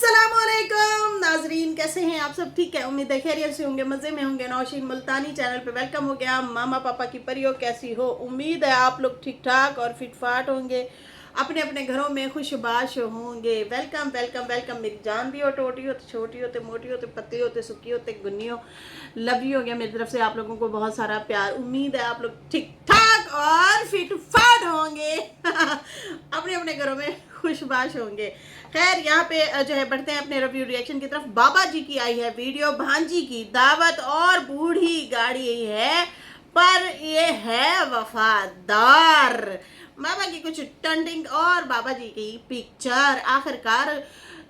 अस्सलामुअलैकुम नाजरीन, कैसे हैं आप सब? ठीक है, उम्मीद है खैरियत से होंगे, मज़े में होंगे। नौशीन मुल्तानी चैनल पे वेलकम हो गया। मामा पापा की परियों कैसी हो? उम्मीद है आप लोग ठीक ठाक और फिट फाट होंगे, अपने अपने घरों में खुशबाश होंगे। Welcome welcome welcome. मेरी जान भी हो, टोटी हो तो छोटी होते मोटी होते पत्ती होते सुखी होते गुन्नी हो, लव यू हो गया मेरी तरफ से आप लोगों को बहुत सारा प्यार। उम्मीद है आप लोग ठीक ठाक और फिट फाट होंगे अपने अपने घरों में खुशबाश होंगे। खैर, यहाँ पे जो है बढ़ते हैं अपने रिव्यू रिएक्शन की तरफ। बाबा जी की आई है वीडियो, भांजी की दावत और बूढ़ी गाड़ी है, पर ये है वफादार। बाबा की कुछ टंडिंग और बाबा जी की पिक्चर आखिरकार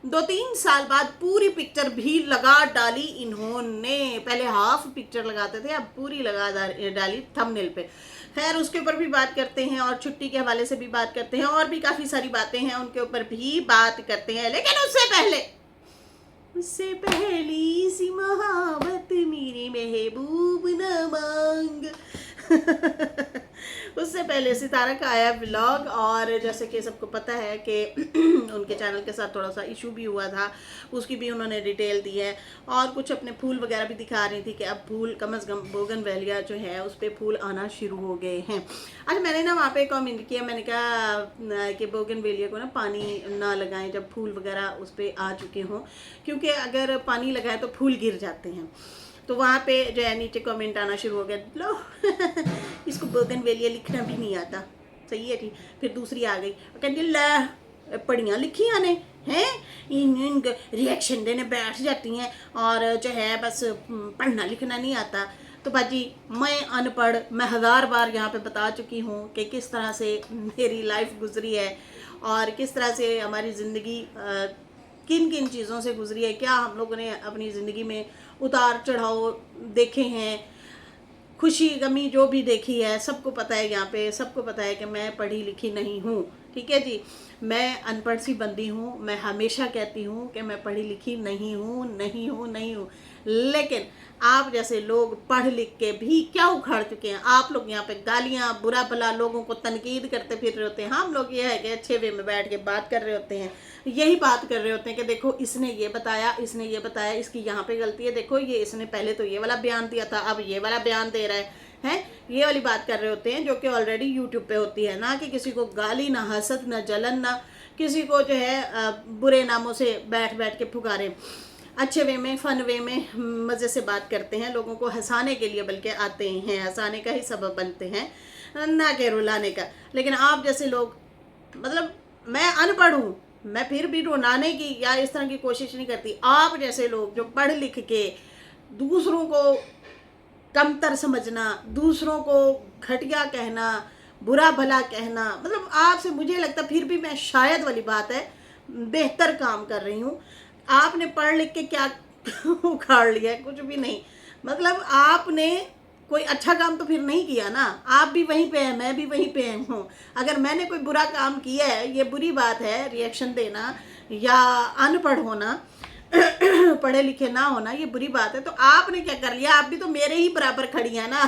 2-3 साल बाद पूरी पिक्चर भी लगा डाली इन्होंने। पहले हाफ पिक्चर लगाते थे, अब पूरी लगा डाली थंबनेल पे। खैर, उसके ऊपर भी बात करते हैं और छुट्टी के हवाले से भी बात करते हैं और भी काफ़ी सारी बातें हैं, उनके ऊपर भी बात करते हैं। लेकिन उससे पहली सी मोहब्बत मेरे महबूब न मांग उससे पहले सितारा का आया व्लॉग, और जैसे कि सबको पता है कि उनके चैनल के साथ थोड़ा सा इशू भी हुआ था, उसकी भी उन्होंने डिटेल दी है। और कुछ अपने फूल वगैरह भी दिखा रही थी कि अब फूल कम अज़ कम बोगनवेलिया जो है उस पर फूल आना शुरू हो गए हैं। अच्छा, मैंने ना वहाँ पे कमेंट किया, मैंने कहा कि बोगनवेलिया को ना पानी ना लगाएं जब फूल वगैरह उस पर आ चुके हों, क्योंकि अगर पानी लगाए तो फूल गिर जाते हैं। तो वहाँ पे जो है नीचे कमेंट आना शुरू हो गया, लो इसको बोगनवेलिया लिखना भी नहीं आता। सही है, ठीक। फिर दूसरी आ गई, कहती ला पढ़ियाँ लिखी आने हैं, इन रिएक्शन देने बैठ जाती हैं और जो है बस पढ़ना लिखना नहीं आता। तो बाजी, मैं अनपढ़, मैं 1000 बार यहाँ पे बता चुकी हूँ कि किस तरह से मेरी लाइफ गुजरी है और किस तरह से हमारी ज़िंदगी किन किन चीज़ों से गुजरी है, क्या हम लोगों ने अपनी ज़िंदगी में उतार चढ़ाव देखे हैं, खुशी गमी जो भी देखी है। सबको पता है, यहाँ पे सबको पता है कि मैं पढ़ी लिखी नहीं हूँ। ठीक है जी, मैं अनपढ़ सी बंदी हूँ। मैं हमेशा कहती हूँ कि मैं पढ़ी लिखी नहीं हूँ, नहीं हूँ, नहीं हूँ। लेकिन आप जैसे लोग पढ़ लिख के भी क्या उखाड़ चुके हैं। आप लोग यहाँ पे गालियाँ बुरा भला लोगों को तनकीद करते फिर रहे होते हैं। हम लोग ये है कि अच्छे वे में बैठ के बात कर रहे होते हैं, यही बात कर रहे होते हैं कि देखो इसने ये बताया, इसने ये बताया, इसकी यहाँ पे गलती है, देखो ये इसने पहले तो ये वाला बयान दिया था, अब ये वाला बयान दे रहा है, ये वाली बात कर रहे होते हैं, जो कि ऑलरेडी यूट्यूब पे होती है। ना कि किसी को गाली, ना हसद, ना जलन, ना किसी को जो है बुरे नामों से बैठ बैठ के पुकारे। अच्छे वे में, फन वे में मज़े से बात करते हैं, लोगों को हंसाने के लिए बल्कि आते हैं, हंसाने का ही सबब बनते हैं, ना कि रुलाने का। लेकिन आप जैसे लोग, मतलब मैं अनपढ़ हूँ, मैं फिर भी रुलाने की या इस तरह की कोशिश नहीं करती। आप जैसे लोग जो पढ़ लिख के दूसरों को कमतर समझना, दूसरों को घटिया कहना, बुरा भला कहना, मतलब आपसे मुझे लगता फिर भी मैं शायद वाली बात है बेहतर काम कर रही हूँ। आपने पढ़ लिख के क्या उखाड़ लिया है? कुछ भी नहीं। मतलब आपने कोई अच्छा काम तो फिर नहीं किया ना। आप भी वहीं पे हैं, मैं भी वहीं पे हूँ। अगर मैंने कोई बुरा काम किया है, ये बुरी बात है, रिएक्शन देना या अनपढ़ होना पढ़े लिखे ना होना, ये बुरी बात है। तो आपने क्या कर लिया? आप भी तो मेरे ही बराबर खड़ी है ना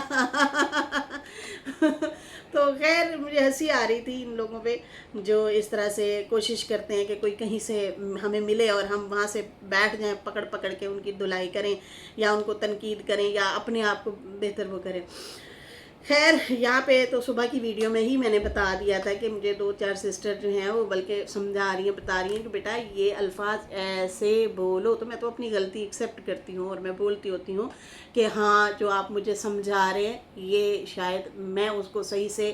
तो खैर, मुझे हंसी आ रही थी इन लोगों पे जो इस तरह से कोशिश करते हैं कि कोई कहीं से हमें मिले और हम वहाँ से बैठ जाएं, पकड़ पकड़ के उनकी धुलाई करें या उनको तनकीद करें या अपने आप को बेहतर वो करें। खैर, यहाँ पे तो सुबह की वीडियो में ही मैंने बता दिया था कि मुझे 2-4 सिस्टर जो हैं वो बल्कि समझा रही हैं, बता रही हैं कि बेटा ये अल्फाज ऐसे बोलो। तो मैं तो अपनी गलती एक्सेप्ट करती हूँ और मैं बोलती होती हूँ कि हाँ, जो आप मुझे समझा रहे हैं ये शायद मैं उसको सही से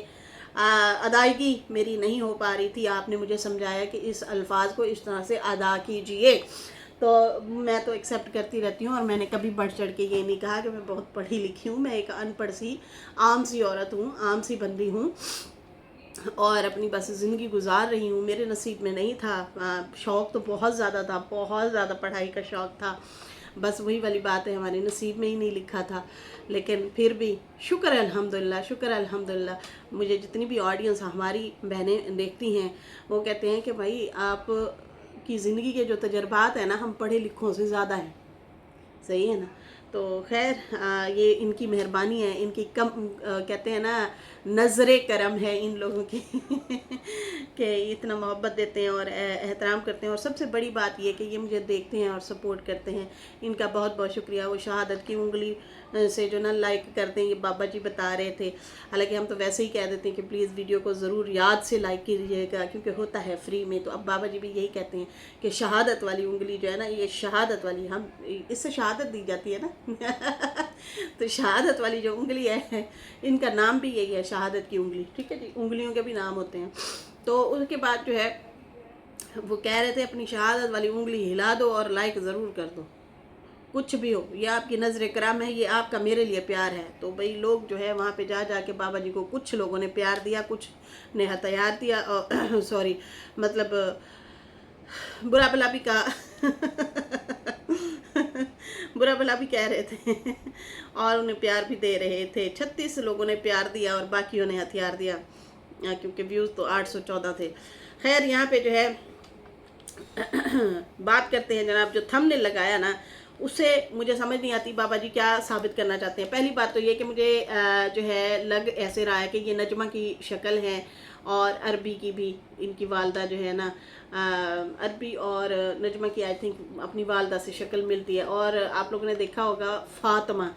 अदायगी मेरी नहीं हो पा रही थी। आपने मुझे समझाया कि इस अल्फाज को इस तरह से अदा कीजिए, तो मैं तो एक्सेप्ट करती रहती हूँ। और मैंने कभी बढ़ चढ़ के ये नहीं कहा कि मैं बहुत पढ़ी लिखी हूँ। मैं एक अनपढ़ सी आम सी औरत हूँ, आम सी बंदी हूँ और अपनी बस ज़िंदगी गुजार रही हूँ। मेरे नसीब में नहीं था, शौक़ तो बहुत ज़्यादा था, बहुत ज़्यादा पढ़ाई का शौक़ था, बस वही वाली बात है, हमारे नसीब में ही नहीं लिखा था। लेकिन फिर भी शुक्र है अल्हम्दुलिल्लाह, शुक्र है अल्हम्दुलिल्लाह। मुझे जितनी भी ऑडियंस हमारी बहनें देखती हैं वो कहते हैं कि भाई आप की ज़िंदगी के जो तजर्बात है ना, हम पढ़े लिखों से ज़्यादा हैं। सही है ना? تو خیر یہ ان کی مہربانی ہے، ان کی کہتے ہیں نا نظر کرم ہے ان لوگوں کی کہ اتنا محبت دیتے ہیں اور احترام کرتے ہیں، اور سب سے بڑی بات یہ کہ یہ مجھے دیکھتے ہیں اور سپورٹ کرتے ہیں، ان کا بہت بہت شکریہ۔ وہ شہادت کی انگلی سے جو نا لائک کرتے ہیں، یہ بابا جی بتا رہے تھے، حالانکہ ہم تو ویسے ہی کہہ دیتے ہیں کہ پلیز ویڈیو کو ضرور یاد سے لائک کیجیے گا کیونکہ ہوتا ہے فری میں، تو اب بابا جی بھی یہی کہتے ہیں کہ شہادت والی انگلی جو ہے نا، یہ شہادت والی، ہم اس سے شہادت دی جاتی ہے نا تو شہادت والی جو انگلی ہے، ان کا نام بھی یہی ہے، شہادت کی انگلی، ٹھیک ہے جی، انگلیوں کے بھی نام ہوتے ہیں۔ تو اس کے بعد جو ہے وہ کہہ رہے تھے اپنی شہادت والی انگلی ہلا دو اور لائک ضرور کر دو، کچھ بھی ہو، یہ آپ کی نظر کرام ہے، یہ آپ کا میرے لیے پیار ہے۔ تو بھئی لوگ جو ہے وہاں پہ جا کے بابا جی کو کچھ لوگوں نے پیار دیا، کچھ نے ہتھیار دیا، سوری مطلب برا بھلا بھی کہا برا بھلا بھی کہہ رہے تھے اور انہیں پیار بھی دے رہے تھے۔ 36 لوگوں نے پیار دیا اور باقیوں نے ہتھیار دیا، کیونکہ ویوز تو 814 تھے۔ خیر یہاں پہ جو ہے بات کرتے ہیں جناب، جو تھم نے لگایا نا، اس سے مجھے سمجھ نہیں آتی بابا جی کیا ثابت کرنا چاہتے ہیں۔ پہلی بات تو یہ کہ مجھے جو ہے لگ ایسے رہا ہے کہ یہ نجمہ کی شکل ہے، اور عربی کی بھی، ان کی والدہ جو ہے نا، عربی اور نجمہ کی آئی تھنک اپنی والدہ سے شکل ملتی ہے۔ اور آپ لوگوں نے دیکھا ہوگا فاطمہ،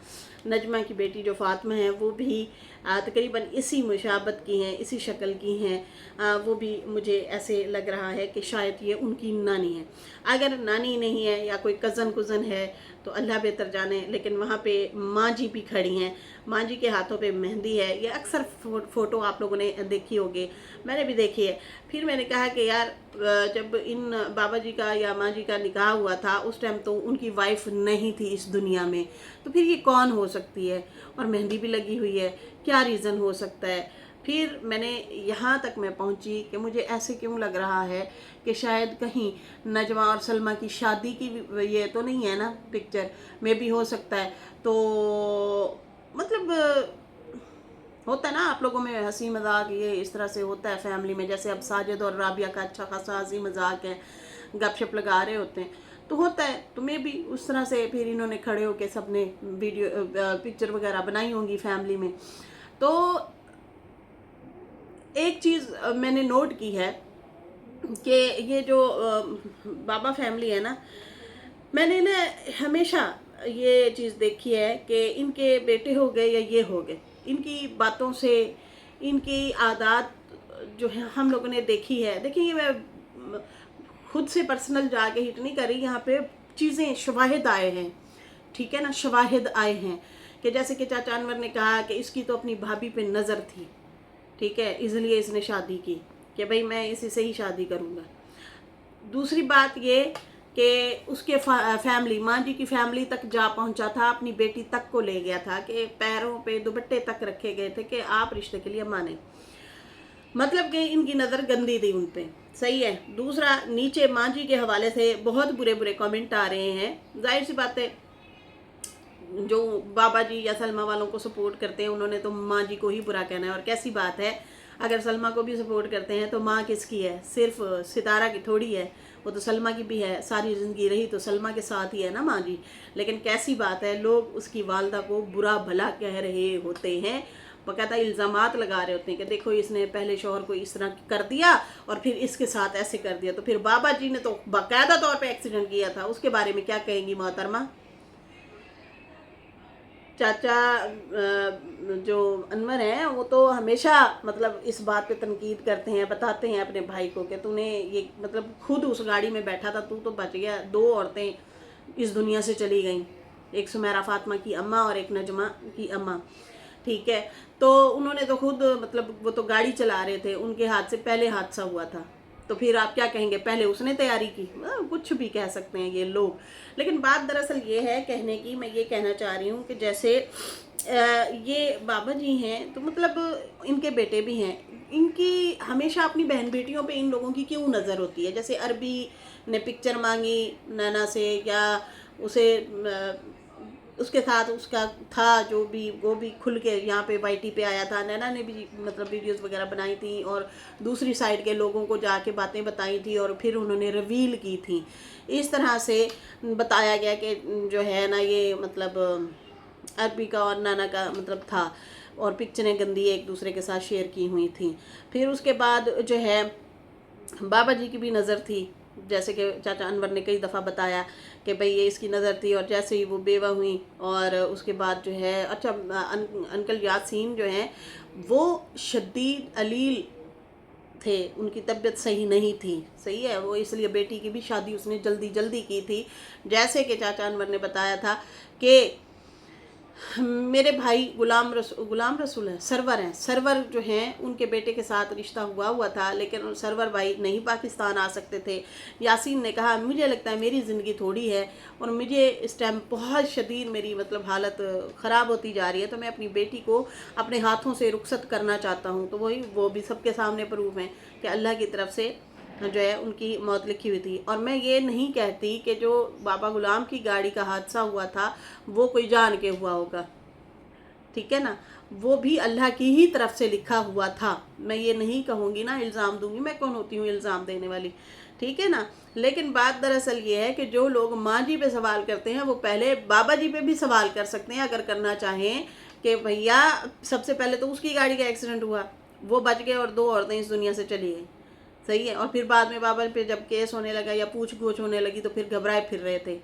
نجمہ کی بیٹی جو فاطمہ ہے، وہ بھی تقریباً اسی مشابت کی ہیں، اسی شکل کی ہیں، وہ بھی مجھے ایسے لگ رہا ہے کہ شاید یہ ان کی نانی ہے۔ اگر نانی نہیں ہے یا کوئی کزن ہے تو اللہ بہتر جانے، لیکن وہاں پہ ماں جی بھی کھڑی ہیں، ماں جی کے ہاتھوں پہ مہندی ہے، یہ اکثر فوٹو آپ لوگوں نے دیکھی ہوگی، میں نے بھی دیکھی ہے۔ پھر میں نے کہا کہ یار جب ان بابا جی کا یا ماں جی کا نکاح ہوا تھا اس ٹائم تو ان کی وائف نہیں تھی اس دنیا میں، تو پھر یہ کون ہو سکتی ہے؟ اور مہندی بھی لگی ہوئی ہے، کیا ریزن ہو سکتا ہے؟ پھر میں نے یہاں تک میں پہنچی کہ مجھے ایسے کیوں لگ رہا ہے کہ شاید کہیں نجمہ اور سلمہ کی شادی کی یہ تو نہیں ہے نا پکچر، میں بھی ہو سکتا ہے۔ تو مطلب ہوتا ہے نا آپ لوگوں میں ہنسی مذاق، یہ اس طرح سے ہوتا ہے فیملی میں، جیسے اب ساجد اور رابعہ کا اچھا خاصا ہنسی مذاق ہے، گپ شپ لگا رہے ہوتے ہیں، تو ہوتا ہے، تو میں بھی اس طرح سے پھر انہوں نے کھڑے ہو کے سب نے ویڈیو پکچر وغیرہ بنائی ہوں گی فیملی میں۔ تو ایک چیز میں نے نوٹ کی ہے کہ یہ جو بابا فیملی ہے نا، میں نے نا ہمیشہ یہ چیز دیکھی ہے کہ ان کے بیٹے ہو گئے یا یہ ہو گئے، ان کی باتوں سے، ان کی عادات جو ہے ہم لوگوں نے دیکھی ہے۔ دیکھیں یہ میں خود سے پرسنل جا کے ہٹ نہیں کر رہی، یہاں پہ چیزیں شواہد آئے ہیں، ٹھیک ہے نا، شواہد آئے ہیں کہ جیسے کہ چاچا انور نے کہا کہ اس کی تو اپنی بھابھی پہ نظر تھی، ٹھیک ہے، اس لیے اس نے شادی کی کہ بھئی میں اسی سے ہی شادی کروں گا۔ دوسری بات یہ کہ اس کے فیملی، ماں جی کی فیملی تک جا پہنچا تھا، اپنی بیٹی تک کو لے گیا تھا کہ پیروں پہ دوپٹے تک رکھے گئے تھے کہ آپ رشتے کے لیے مانیں، مطلب کہ ان کی نظر گندی تھی ان پہ، صحیح ہے۔ دوسرا، نیچے ماں جی کے حوالے سے بہت برے کامنٹ آ رہے ہیں، ظاہر سی بات ہے جو بابا جی یا سلمہ والوں کو سپورٹ کرتے ہیں انہوں نے تو ماں جی کو ہی برا کہنا ہے، اور کیسی بات ہے، اگر سلمہ کو بھی سپورٹ کرتے ہیں تو ماں کس کی ہے؟ صرف ستارہ کی تھوڑی ہے، وہ تو سلمہ کی بھی ہے، ساری زندگی رہی تو سلمہ کے ساتھ ہی ہے نا ماں جی۔ لیکن کیسی بات ہے، لوگ اس کی والدہ کو برا بھلا کہہ رہے ہوتے ہیں، باقاعدہ الزامات لگا رہے ہوتے ہیں کہ دیکھو اس نے پہلے شوہر کو اس طرح کر دیا اور پھر اس کے ساتھ ایسے کر دیا، تو پھر بابا جی نے تو باقاعدہ طور پہ ایکسیڈنٹ کیا تھا، اس کے بارے میں کیا کہیں گی محترمہ؟ چاچا جو انور ہیں وہ تو ہمیشہ مطلب اس بات پہ تنقید کرتے ہیں، بتاتے ہیں اپنے بھائی کو کہ تو نے یہ مطلب خود اس گاڑی میں بیٹھا تھا، تو بچ گیا، 2 عورتیں اس دنیا سے چلی گئیں، ایک سمیرہ فاطمہ کی اماں اور ایک نجمہ کی اماں، ٹھیک ہے۔ تو انہوں نے تو خود مطلب وہ تو گاڑی چلا رہے تھے، ان کے ہاتھ سے پہلے حادثہ ہوا تھا، تو پھر آپ کیا کہیں گے، پہلے اس نے تیاری کی، کچھ بھی کہہ سکتے ہیں یہ لوگ۔ لیکن بات دراصل یہ ہے کہنے کی، میں یہ کہنا چاہ رہی ہوں کہ جیسے یہ بابا جی ہیں تو مطلب ان کے بیٹے بھی ہیں، ان کی ہمیشہ اپنی بہن بیٹیوں پہ ان لوگوں کی کیوں نظر ہوتی ہے؟ جیسے عربی نے پکچر مانگی نینا سے، یا اسے उसके साथ उसका था जो भी, वो भी खुल के यहाँ पे YT पे आया था। नैना ने भी मतलब वीडियोस वगैरह बनाई थी और दूसरी साइड के लोगों को जाके बातें बताई थी और फिर उन्होंने रिवील की थी। इस तरह से बताया गया कि जो है ना ये मतलब अर्पिका और नैना का मतलब था, और पिक्चरें गंदी एक दूसरे के साथ शेयर की हुई थी। फिर उसके बाद जो है बाबा जी की भी नज़र थी, जैसे कि चाचा अनवर ने कई दफ़ा बताया कि भाई ये इसकी नज़र थी, और जैसे ही वो बेवा हुई और उसके बाद जो है अच्छा अंकल यासीन जो हैं वो शदीद अलील थे, उनकी तबीयत सही नहीं थी, सही है वो, इसलिए बेटी की भी शादी उसने जल्दी जल्दी की थी। जैसे कि चाचा अनवर ने बताया था कि मेरे भाई गुलाम रसूल है, सरवर हैं, सरवर जो हैं उनके बेटे के साथ रिश्ता हुआ था, लेकिन सरवर भाई नहीं पाकिस्तान आ सकते थे। यासीन ने कहा मुझे लगता है मेरी ज़िंदगी थोड़ी है और मुझे इस टाइम बहुत शदीद मेरी मतलब हालत ख़राब होती जा रही है, तो मैं अपनी बेटी को अपने हाथों से रुखसत करना चाहता हूँ। तो वो भी सबके सामने प्रूफ हैं कि अल्लाह की तरफ से जो है उनकी मौत लिखी हुई थी। और मैं ये नहीं कहती कि जो बाबा गुलाम की गाड़ी का हादसा हुआ था वो कोई जान के हुआ होगा, ठीक है ना, वो भी अल्लाह की ही तरफ से लिखा हुआ था। मैं ये नहीं कहूँगी ना, इल्ज़ाम दूंगी, मैं कौन होती हूँ इल्ज़ाम देने वाली, ठीक है ना। लेकिन बात दरअसल ये है कि जो लोग माँ जी पे सवाल करते हैं वो पहले बाबा जी पे भी सवाल कर सकते हैं अगर करना चाहें कि भैया सबसे पहले तो उसकी गाड़ी का एक्सीडेंट हुआ, वो बच गए और 2 औरतें इस दुनिया से चली गई, सही है। और फिर बाद में बाबा पे जब केस होने लगा या पूछ गछ होने लगी तो फिर घबराए फिर रहे थे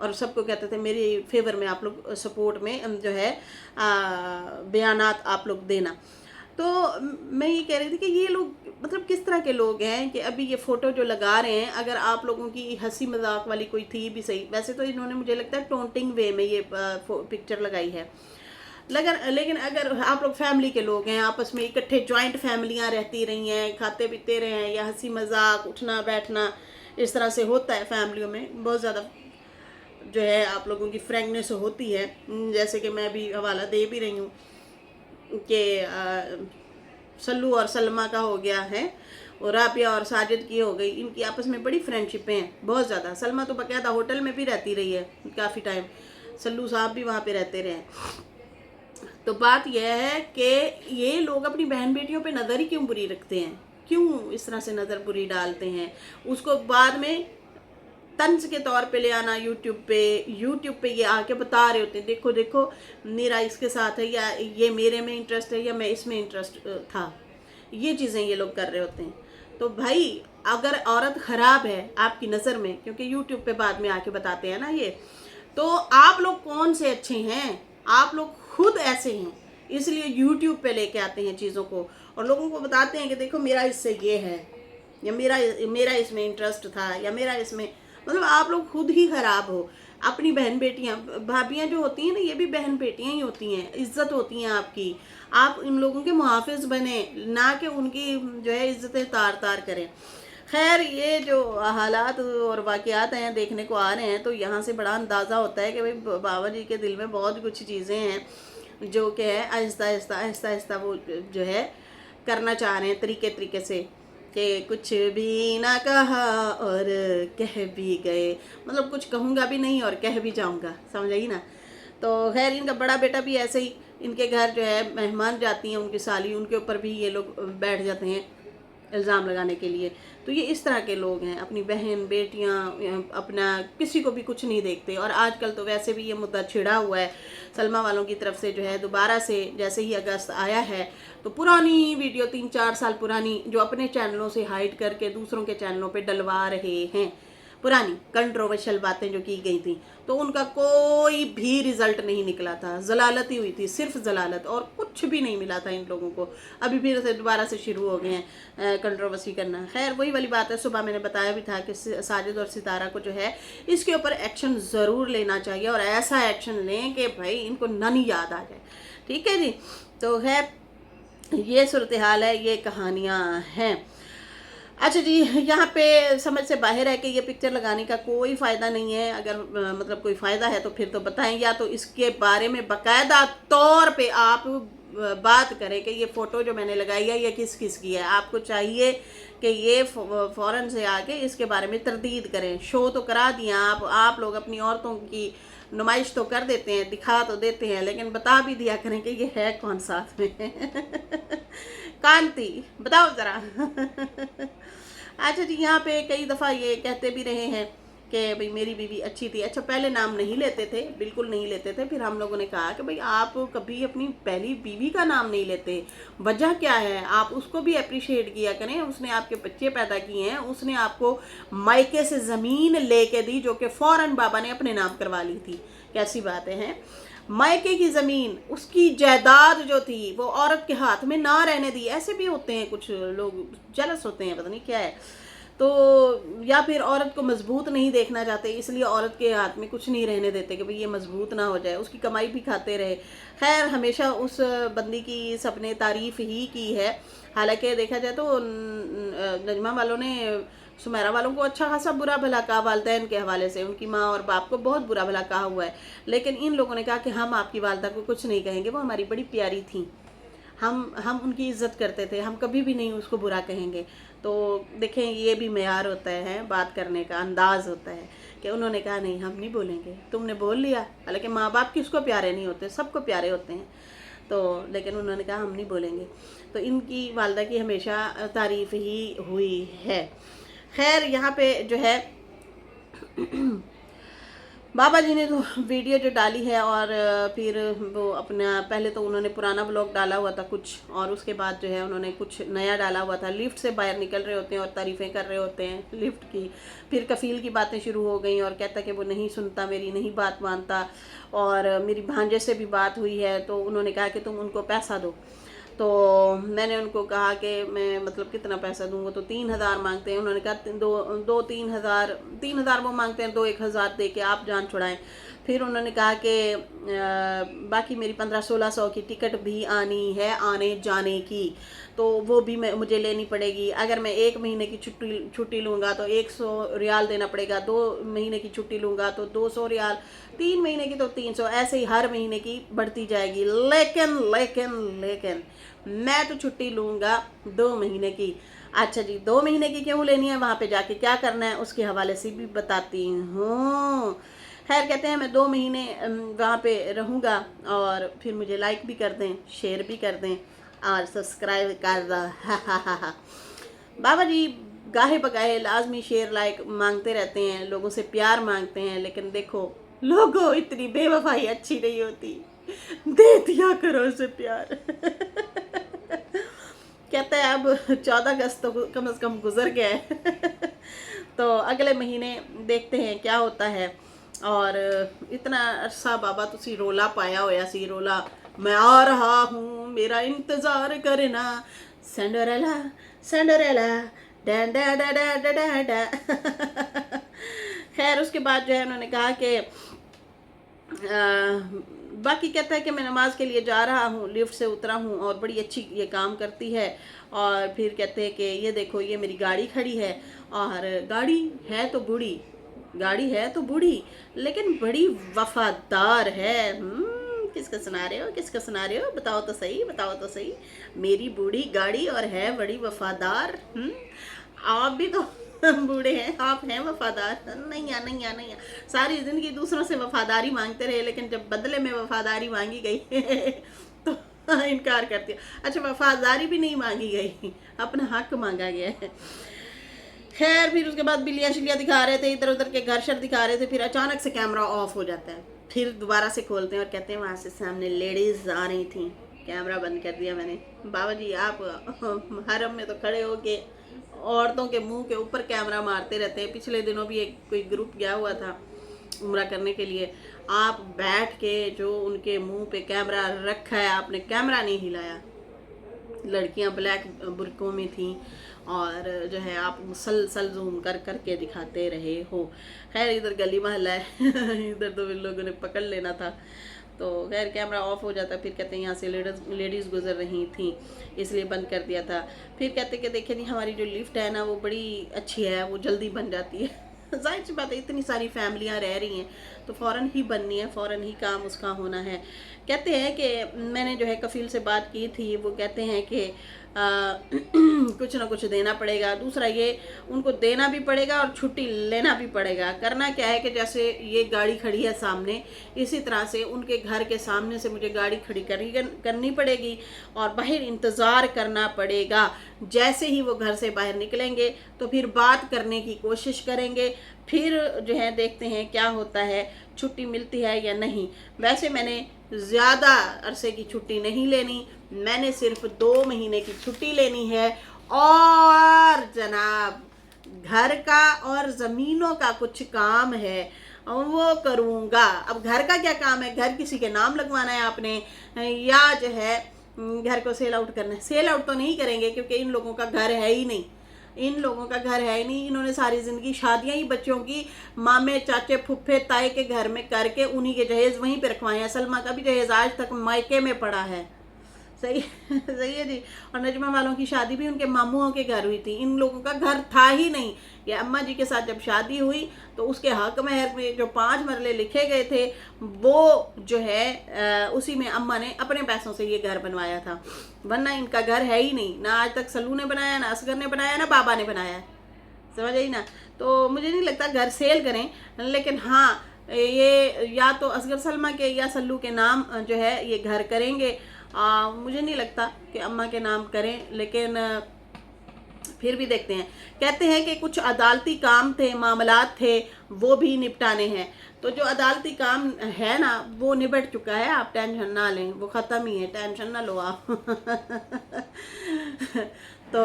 और सबको कहते थे मेरी फेवर में आप लोग सपोर्ट में जो है बयानात आप लोग देना। तो मैं ये कह रही थी कि ये लोग मतलब किस तरह के लोग हैं कि अभी ये फ़ोटो जो लगा रहे हैं, अगर आप लोगों की हंसी मजाक वाली कोई थी भी सही, वैसे तो इन्होंने मुझे लगता है टोंटिंग वे में ये पिक्चर लगाई है, लेकिन अगर आप लोग फैमिली के लोग हैं, आपस में इकट्ठे जॉइंट फैमिलियां रहती रही हैं, खाते पीते रहे हैं, या हंसी मजाक उठना बैठना इस तरह से होता है फैमिलियों में, बहुत ज़्यादा जो है आप लोगों की फ्रैंकनेस होती है। जैसे कि मैं भी हवाला दे भी रही हूँ कि सल्लू और सलमा का हो गया है और राबिया और साजिद की हो गई, इनकी आपस में बड़ी फ्रेंडशिपें हैं बहुत ज़्यादा। सलमा तो बाकायदा होटल में भी रहती रही है काफ़ी टाइम, सल्लू साहब भी वहाँ पे रहते रहे। तो बात यह है कि ये लोग अपनी बहन बेटियों पे नज़र ही क्यों बुरी रखते हैं, क्यों इस तरह से नज़र बुरी डालते हैं, उसको बाद में तंज के तौर पे ले आना यूट्यूब पे ये आके बता रहे होते हैं देखो देखो मेरा इसके साथ है, या ये मेरे में इंटरेस्ट है, या मैं इसमें इंटरेस्ट था, ये चीज़ें ये लोग कर रहे होते हैं। तो भाई अगर औरत ख़राब है आपकी नज़र में, क्योंकि यूट्यूब पे बाद में आके बताते हैं ना ये, तो आप लोग कौन से अच्छे हैं, आप लोग खुद ऐसे हैं, इसलिए यूट्यूब पे लेके आते हैं चीज़ों को और लोगों को बताते हैं कि देखो मेरा इससे ये है, या मेरा इसमें इंटरेस्ट था, या मेरा इसमें, मतलब आप लोग खुद ही ख़राब हो। अपनी बहन बेटियां भाभियां जो होती हैं ना, ये भी बहन बेटियां ही होती हैं, इज्जत होती हैं आपकी, आप इन लोगों के मुहाफिज बने, ना कि उनकी जो है इज्जतें तार तार करें। खैर ये जो हालात और वाक़यात हैं देखने को आ रहे हैं, तो यहाँ से बड़ा अंदाज़ा होता है कि भाई बाबा जी के दिल में बहुत कुछ चीज़ें हैं जो कि है आहिस्ता आहिस्ता वो जो है करना चाह रहे हैं तरीके से, कि कुछ भी ना कहा और कह भी गए, मतलब कुछ कहूँगा भी नहीं और कह भी जाऊँगा, समझ आई ना। तो खैर इनका बड़ा बेटा भी ऐसे ही, इनके घर जो है मेहमान जाती हैं उनकी साली, उनके ऊपर भी ये लोग बैठ जाते हैं इल्ज़ाम लगाने के लिए। तो ये इस तरह के लोग हैं, अपनी बहन बेटियां अपना किसी को भी कुछ नहीं देखते। और आजकल तो वैसे भी ये मुद्दा छिड़ा हुआ है सलमा वालों की तरफ से, जो है दोबारा से जैसे ही अगस्त आया है तो पुरानी वीडियो 3-4 साल पुरानी जो अपने चैनलों से हाइड करके दूसरों के चैनलों पे डलवा रहे हैं, पुरानी कंट्रोवर्शियल बातें जो की गई थी, तो उनका कोई भी रिजल्ट नहीं निकला था, जलालत ही हुई थी, सिर्फ जलालत, और कुछ भी नहीं मिला था इन लोगों को। अभी फिर से दोबारा से शुरू हो गए हैं कंट्रोवर्सी करना। खैर वही वाली बात है, सुबह मैंने बताया भी था कि साजिद और सितारा को जो है इसके ऊपर एक्शन ज़रूर लेना चाहिए, और ऐसा एक्शन लें कि भाई इनको नानी याद आ जाए, ठीक है जी। तो खैर ये सूरत हाल है, ये कहानियाँ हैं। अच्छा जी, यहाँ पे समझ से बाहर है कि ये पिक्चर लगाने का कोई फ़ायदा नहीं है। अगर मतलब कोई फ़ायदा है तो फिर तो बताएं, या तो इसके बारे में बाकायदा तौर पे आप بات کریں کہ یہ فوٹو جو میں نے لگائی ہے یہ کس کس کی ہے. آپ کو چاہیے کہ یہ فوراً سے آ کے اس کے بارے میں تردید کریں. شو تو کرا دیا آپ لوگ اپنی عورتوں کی نمائش تو کر دیتے ہیں, دکھا تو دیتے ہیں, لیکن بتا بھی دیا کریں کہ یہ ہے کون ساتھ میں. کانتی بتاؤ ذرا. اچھا جی, یہاں پہ کئی دفعہ یہ کہتے بھی رہے ہیں کہ بھئی میری بیوی اچھی تھی. اچھا پہلے نام نہیں لیتے تھے, بالکل نہیں لیتے تھے. پھر ہم لوگوں نے کہا کہ بھئی آپ کبھی اپنی پہلی بیوی کا نام نہیں لیتے, وجہ کیا ہے؟ آپ اس کو بھی اپریشیٹ کیا کریں. اس نے آپ کے بچے پیدا کیے ہیں, اس نے آپ کو مائکے سے زمین لے کے دی جو کہ فوراً بابا نے اپنے نام کروا لی تھی. کیسی باتیں ہیں؟ مائکے کی زمین, اس کی جائیداد جو تھی وہ عورت کے ہاتھ میں نہ رہنے دی. ایسے بھی ہوتے ہیں کچھ لوگ, جلس ہوتے ہیں, پتہ نہیں کیا ہے. تو یا پھر عورت کو مضبوط نہیں دیکھنا چاہتے, اس لیے عورت کے ہاتھ میں کچھ نہیں رہنے دیتے کہ بھئی یہ مضبوط نہ ہو جائے, اس کی کمائی بھی کھاتے رہے. خیر ہمیشہ اس بندی کی سب نے تعریف ہی کی ہے. حالانکہ دیکھا جائے تو نجمہ والوں نے سمیرہ والوں کو اچھا خاصا برا بھلا کہا والدین کے حوالے سے. ان کی ماں اور باپ کو بہت برا بھلا کہا ہوا ہے, لیکن ان لوگوں نے کہا کہ ہم آپ کی والدہ کو کچھ نہیں کہیں گے, وہ ہماری بڑی پیاری تھیں, ہم ان کی عزت کرتے تھے, ہم کبھی بھی نہیں اس کو برا کہیں گے. تو دیکھیں یہ بھی معیار ہوتا ہے, بات کرنے کا انداز ہوتا ہے کہ انہوں نے کہا نہیں ہم نہیں بولیں گے, تم نے بول لیا. حالانکہ ماں باپ کس کو پیارے نہیں ہوتے, سب کو پیارے ہوتے ہیں. تو لیکن انہوں نے کہا ہم نہیں بولیں گے. تو ان کی والدہ کی ہمیشہ تعریف ہی ہوئی ہے. خیر یہاں پہ جو ہے بابا جی نے تو ویڈیو جو ڈالی ہے, اور پھر وہ اپنا پہلے تو انہوں نے پرانا ولاگ ڈالا ہوا تھا کچھ, اور اس کے بعد جو ہے انہوں نے کچھ نیا ڈالا ہوا تھا. لفٹ سے باہر نکل رہے ہوتے ہیں اور تعریفیں کر رہے ہوتے ہیں لفٹ کی. پھر کفیل کی باتیں شروع ہو گئیں اور کہتا کہ وہ نہیں سنتا, میری نہیں بات مانتا, اور میری بھانجے سے بھی بات ہوئی ہے تو انہوں نے کہا کہ تم ان کو پیسہ دو. تو میں نے ان کو کہا کہ میں مطلب کتنا پیسہ دوں گا, تو 3,000 مانگتے ہیں. انہوں نے کہا 3,000 وہ مانگتے ہیں, 1,000 دے کے آپ جان چھڑائیں. پھر انہوں نے کہا کہ باقی میری 1,500-1,600 کی ٹکٹ بھی آنی ہے آنے جانے کی, تو وہ بھی مجھے لینی پڑے گی. اگر میں 1 مہینے کی چھٹی لوں گا تو 100 ریال دینا پڑے گا, 2 مہینے کی چھٹی لوں گا تو 200 ریال, 3 مہینے کی تو 300, ایسے ہی ہر مہینے کی بڑھتی جائے گی. لیکن میں تو چھٹی لوں گا 2 مہینے کی. اچھا جی 2 مہینے کی کیوں لینی ہے, وہاں پہ جا کے کیا کرنا ہے, اس کے حوالے سے بھی بتاتی ہوں. خیر کہتے ہیں میں 2 مہینے وہاں پہ رہوں گا, اور پھر مجھے لائک بھی کر دیں, شیئر بھی کر دیں, اور سبسکرائب کر دو. بابا جی گاہے بگاہے لازمی شیئر لائک مانگتے رہتے ہیں, لوگوں سے پیار مانگتے ہیں, لیکن دیکھو لوگوں اتنی بے وفائی اچھی نہیں ہوتی, دے دیا کرو اسے پیار. کہتا ہے اب 14 اگست تو کم از کم گزر گیا ہے. تو اگلے مہینے دیکھتے ہیں کیا ہوتا ہے. اور اتنا عرصہ بابا تسی رولا پایا ہویا سی, رولا میں آ رہا ہوں میرا انتظار کرنا, سینڈریلا سینڈریلا ڈین ڈا ڈا ڈا ڈا ڈا ڈا. خیر اس کے بعد جو ہے انہوں نے کہا کہ باقی کہتا ہے کہ میں نماز کے لیے جا رہا ہوں, لفٹ سے اترا ہوں اور بڑی اچھی یہ کام کرتی ہے. اور پھر کہتے ہیں کہ یہ دیکھو یہ میری گاڑی کھڑی ہے, اور گاڑی ہے تو بوڑھی لیکن بڑی وفادار ہے. کس کا سنا رہے ہو, بتاؤ تو صحیح. میری بوڑھی گاڑی اور ہے بڑی وفادار. آپ بھی تو بوڑھے ہیں, آپ ہیں وفادار. نہیں ساری زندگی دوسروں سے وفاداری مانگتے رہے, لیکن جب بدلے میں وفاداری مانگی گئی تو انکار کرتی ہے. اچھا وفاداری بھی نہیں مانگی گئی, اپنا حق مانگا گیا ہے. خیر پھر اس کے بعد بلیاں شلیاں دکھا رہے تھے, ادھر ادھر کے گھر شر دکھا رہے تھے. پھر اچانک سے کیمرہ آف ہو جاتا ہے, پھر دوبارہ سے کھولتے ہیں اور کہتے ہیں وہاں سے سامنے لیڈیز آ رہی تھیں. کیمرہ بند کر دیا میں نے. بابا جی آپ حرم میں تو کھڑے ہو کے عورتوں کے منہ کے اوپر کیمرہ مارتے رہتے ہیں. پچھلے دنوں بھی کوئی گروپ گیا ہوا تھا عمرہ کرنے کے لیے, آپ بیٹھ کے جو ان کے منہ پہ کیمرہ رکھا ہے آپ نے کیمرہ نہیں ہلایا. لڑکیاں بلیک برقعوں میں تھیں, اور جو ہے آپ مسلسل زوم کر کے دکھاتے رہے ہو. خیر ادھر گلی محلہ ہے, ادھر تو ان لوگوں نے پکڑ لینا تھا. تو خیر کیمرہ آف ہو جاتا. پھر کہتے ہیں یہاں سے لیڈیز گزر رہی تھیں اس لیے بند کر دیا تھا. پھر کہتے کہ دیکھیں جی ہماری جو لفٹ ہے نا وہ بڑی اچھی ہے, وہ جلدی بن جاتی ہے. ظاہر سی بات ہے इतनी सारी फैमिलियाँ रह रही हैं तो फ़ौरन ही बननी है, फ़ौरन ही काम उसका होना है। कहते हैं कि मैंने जो है कफ़ील से बात की थी, वो कहते हैं कि कुछ ना कुछ देना पड़ेगा। दूसरा ये उनको देना भी पड़ेगा और छुट्टी लेना भी पड़ेगा। करना क्या है कि जैसे ये गाड़ी खड़ी है सामने, इसी तरह से उनके घर के सामने से मुझे गाड़ी खड़ी करनी पड़ेगी और बाहर इंतज़ार करना पड़ेगा। जैसे ही वो घर से बाहर निकलेंगे तो फिर बात करने की कोशिश करेंगे, फिर जो है देखते हैं क्या होता है, छुट्टी मिलती है या नहीं। वैसे मैंने ज़्यादा अरसे की छुट्टी नहीं लेनी, मैंने सिर्फ 2 महीने की छुट्टी लेनी है और जनाब घर का और ज़मीनों का कुछ काम है वो करूँगा। अब घर का क्या काम है, घर किसी के नाम लगवाना है आपने या जो है घर को सेल आउट करना है। सेल आउट तो नहीं करेंगे क्योंकि इन लोगों का घर है ही नहीं, इन लोगों का घर है ही नहीं। इन्होंने सारी ज़िंदगी शादियां ही बच्चों की मामे चाचे फुफ्फे ताए के घर में करके उन्हीं के जहेज़ वहीं पे रखवाए हैं। सलमा का भी जहेज़ आज तक मायके में पड़ा है। सही सही है जी। और नजमा वालों की शादी भी उनके मामुओं के घर हुई थी, इन लोगों का घर था ही नहीं। ये अम्मा जी के साथ जब शादी हुई तो उसके हक महर में जो 5 मरले लिखे गए थे वो जो है उसी में अम्मा ने अपने पैसों से ये घर बनवाया था, वरना इनका घर है ही नहीं। ना आज तक सल्लू ने बनाया, ना असगर ने बनाया, ना बाबा ने बनाया। समझ आई ना। तो मुझे नहीं लगता घर सेल करें, लेकिन हाँ ये या तो असगर सलमा के या सल्लू के नाम जो है ये घर करेंगे। मुझे नहीं लगता कि अम्मा के नाम करें, लेकिन फिर भी देखते हैं। कहते हैं कि कुछ अदालती काम थे, मामलात थे, वो भी निपटाने हैं। तो जो अदालती काम है ना वो निपट चुका है, आप टेंशन ना लें, वो ख़त्म ही है, टेंशन ना लो आप। तो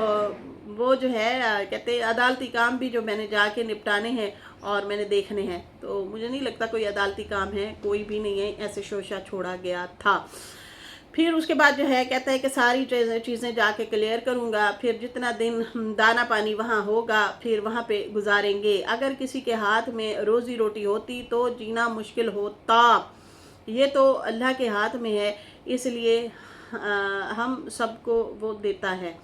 वो जो है कहते हैं अदालती काम भी जो मैंने जाके निपटाने हैं और मैंने देखने हैं। तो मुझे नहीं लगता कोई अदालती काम है, कोई भी नहीं है, ऐसे शोशा छोड़ा गया था। फिर उसके बाद जो है कहता है कि सारी चीज़ें जाके क्लियर करूँगा, फिर जितना दिन दाना पानी वहाँ होगा फिर वहाँ पे गुजारेंगे। अगर किसी के हाथ में रोज़ी रोटी होती तो जीना मुश्किल होता, ये तो अल्लाह के हाथ में है, इसलिए हम सबको वो देता है।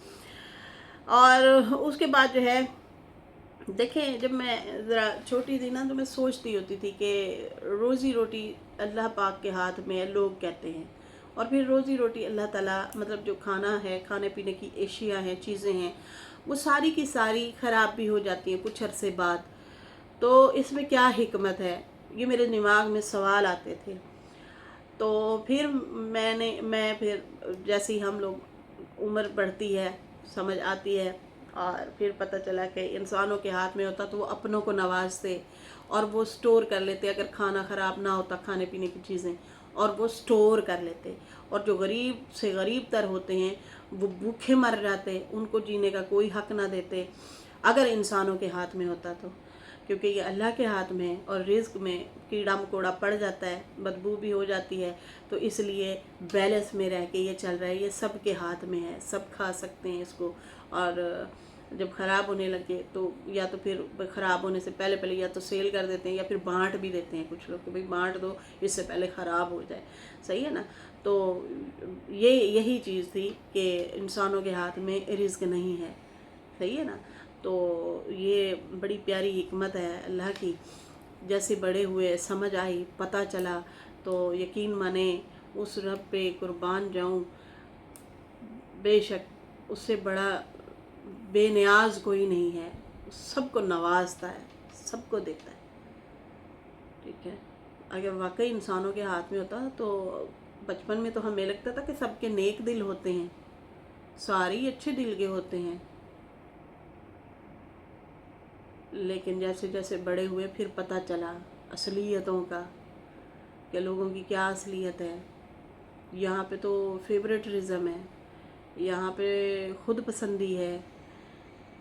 और उसके बाद जो है देखें, जब मैं ज़रा छोटी थी ना तो मैं सोचती होती थी कि रोज़ी रोटी अल्लाह पाक के हाथ में है, लोग कहते हैं। और फिर रोज़ी रोटी अल्लाह ताला मतलब जो खाना है, खाने पीने की एशिया हैं, चीज़ें हैं, वो सारी की सारी ख़राब भी हो जाती हैं कुछ अरसे बाद। तो इसमें क्या हिकमत है, ये मेरे दिमाग में सवाल आते थे। तो फिर मैं फिर जैसे ही हम लोग उम्र बढ़ती है, समझ आती है, और फिर पता चला कि इंसानों के हाथ में होता तो वो अपनों को नवाजते और वो स्टोर कर लेते। अगर खाना ख़राब ना होता, खाने पीने की चीज़ें, और वो स्टोर कर लेते। और जो गरीब से गरीब तर होते हैं वो भूखे मर जाते, उनको जीने का कोई हक ना देते अगर इंसानों के हाथ में होता तो। क्योंकि ये अल्लाह के हाथ में है और रिज़्क में कीड़ा मकोड़ा पड़ जाता है, बदबू भी हो जाती है। तो इसलिए बैलेंस में रह के ये चल रहा है, ये सब के हाथ में है, सब खा सकते हैं इसको। और जब ख़राब होने लगे तो या तो फिर ख़राब होने से पहले पहले या तो सेल कर देते हैं या फिर बांट भी देते हैं कुछ लोग कि भाई बांट दो इससे पहले ख़राब हो जाए। सही है ना। तो यही चीज़ थी कि इंसानों के हाथ में रिज़्क नहीं है। सही है ना। तो ये बड़ी प्यारी हिकमत है अल्लाह की। जैसे बड़े हुए समझ आई, पता चला, तो यकीन माने उस रब पे कुर्बान जाऊं, बेशक उससे बड़ा बेनियाज कोई नहीं है, सबको नवाजता है, सबको देता है। ठीक है। अगर वाकई इंसानों के हाथ में होता तो बचपन में तो हमें लगता था कि सबके नेक दिल होते हैं, सारे ही अच्छे दिल के होते हैं, लेकिन जैसे जैसे बड़े हुए फिर पता चला असलियतों का कि लोगों की क्या असलियत है। यहाँ पे तो फेवरेटिज्म है, यहाँ पे खुद पसंदी है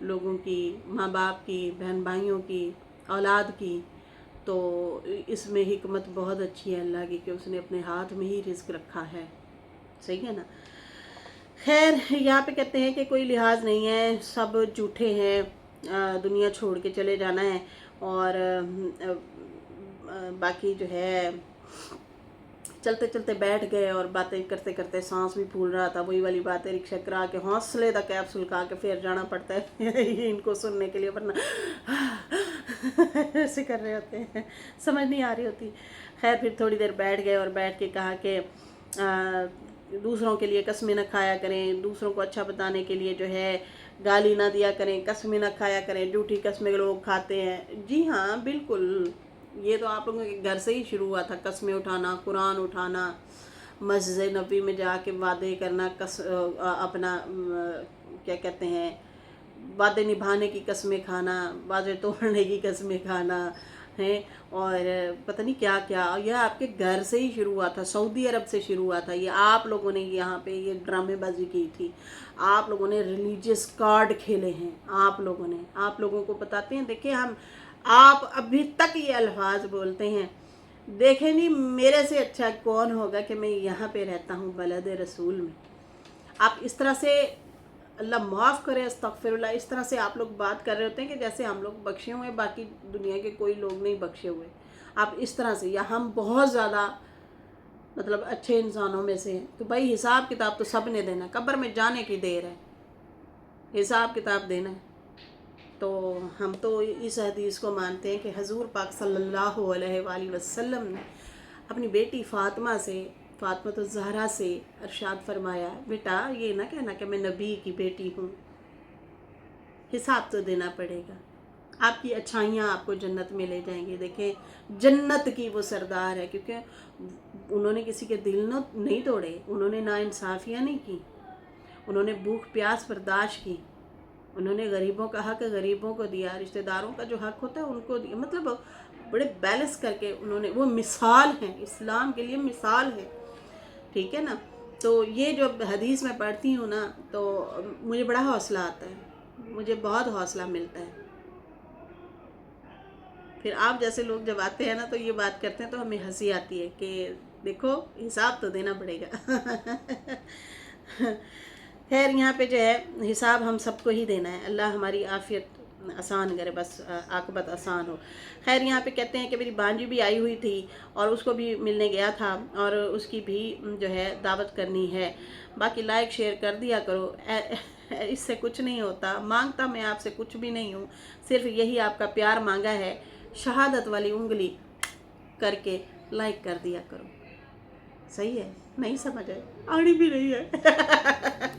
लोगों की, माँ बाप की, बहन भाइयों की, औलाद की। तो इसमें हिकमत बहुत अच्छी है अल्लाह की कि उसने अपने हाथ में ही रिज़्क रखा है। सही है ना। खैर यहाँ पे कहते हैं कि कोई लिहाज नहीं है, सब झूठे हैं, दुनिया छोड़ के चले जाना है। और बाकी जो है चलते चलते बैठ गए और बातें करते करते सांस भी फूल रहा था। वही वाली बात है, रिक्शा करा के हौसले दा कैप्सूल खा के फिर जाना पड़ता है इनको सुनने के लिए, वरना ऐसे कर रहे होते हैं, समझ नहीं आ रही होती। खैर फिर थोड़ी देर बैठ गए और बैठ के कहा कि दूसरों के लिए कस्में न खाया करें, दूसरों को अच्छा बताने के लिए जो है गाली ना दिया करें, कस्में न खाया करें, झूठी कस्में लोग खाते हैं। जी हाँ बिल्कुल, ये तो आप लोगों के घर से ही शुरू हुआ था, कस्में उठाना, कुरान उठाना, मस्जिद नबी में जाके वादे करना, अपना क्या कहते हैं, वादे निभाने की कस्में खाना, वादे तोड़ने की कस्में खाना है, और पता नहीं क्या क्या। यह आपके घर से ही शुरू हुआ था, सऊदी अरब से शुरू हुआ था। ये आप लोगों ने यहाँ पे ये ड्रामेबाजी की थी, आप लोगों ने रिलीजियस कार्ड खेले हैं, आप लोगों को बताते हैं। देखिए आप अभी तक ये अल्फाज बोलते हैं, देखें नहीं मेरे से अच्छा कौन होगा कि मैं यहाँ पे रहता हूँ बलद रसूल में। आप इस तरह से, अल्लाह माफ़ करे, अस्तगफिरुल्लाह, इस तरह से आप लोग बात कर रहे होते हैं कि जैसे हम लोग बख्शे हुए, बाकी दुनिया के कोई लोग नहीं बख्शे हुए। आप इस तरह से, या हम बहुत ज़्यादा मतलब अच्छे इंसानों में से हैं। तो भाई हिसाब किताब तो सब ने देना, कब्र में जाने की देर है, हिसाब किताब देना है। तो हम तो इस हदीस को मानते हैं कि हजूर पाक सल्लल्लाहु अलैहि वसल्लम ने अपनी बेटी फातिमा तो ज़हरा से इरशाद फरमाया, बेटा ये ना कहना कि मैं नबी की बेटी हूँ, हिसाब तो देना पड़ेगा। आपकी अच्छाइयाँ आपको जन्नत में ले जाएंगी। देखें जन्नत की वो सरदार है, क्योंकि उन्होंने किसी के दिल नहीं तोड़े, उन्होंने नाइंसाफ़ियाँ नहीं की, उन्होंने भूख प्यास बर्दाश्त की, उन्होंने गरीबों का हक गरीबों को दिया, रिश्तेदारों का जो हक होता है उनको दिया। मतलब बड़े बैलेंस करके उन्होंने, वो मिसाल हैं, इस्लाम के लिए मिसाल है, ठीक है ना। तो ये जो हदीस में पढ़ती हूँ ना, तो मुझे बड़ा हौसला आता है, मुझे बहुत हौसला मिलता है। फिर आप जैसे लोग जब आते हैं ना तो ये बात करते हैं तो हमें हंसी आती है कि देखो हिसाब तो देना पड़ेगा। खैर यहाँ पे जो है हिसाब हम सबको ही देना है, अल्लाह हमारी आफियत आसान करे, बस आकबत आसान हो। खैर यहाँ पे कहते हैं कि मेरी भांजी भी आई हुई थी और उसको भी मिलने गया था, और उसकी भी जो है दावत करनी है। बाकी लाइक शेयर कर दिया करो, इससे कुछ नहीं होता, मांगता मैं आपसे कुछ भी नहीं हूँ, सिर्फ यही आपका प्यार मांगा है। शहादत वाली उंगली करके लाइक कर दिया करो, सही है? नहीं समझ आए, आड़ी भी नहीं है।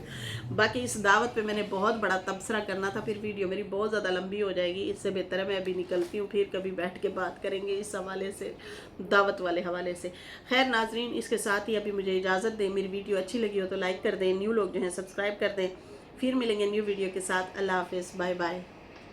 बाकी इस दावत पे मैंने बहुत बड़ा तबसरा करना था, फिर वीडियो मेरी बहुत ज़्यादा लंबी हो जाएगी, इससे बेहतर है मैं अभी निकलती हूँ, फिर कभी बैठ के बात करेंगे इस हवाले से, दावत वाले हवाले से। खैर नाजरीन, इसके साथ ही अभी मुझे इजाज़त दें। मेरी वीडियो अच्छी लगी हो तो लाइक कर दें, न्यू लोग जो हैं सब्सक्राइब कर दें। फिर मिलेंगे न्यू वीडियो के साथ। अल्लाह हाफिज़, बाय बाय।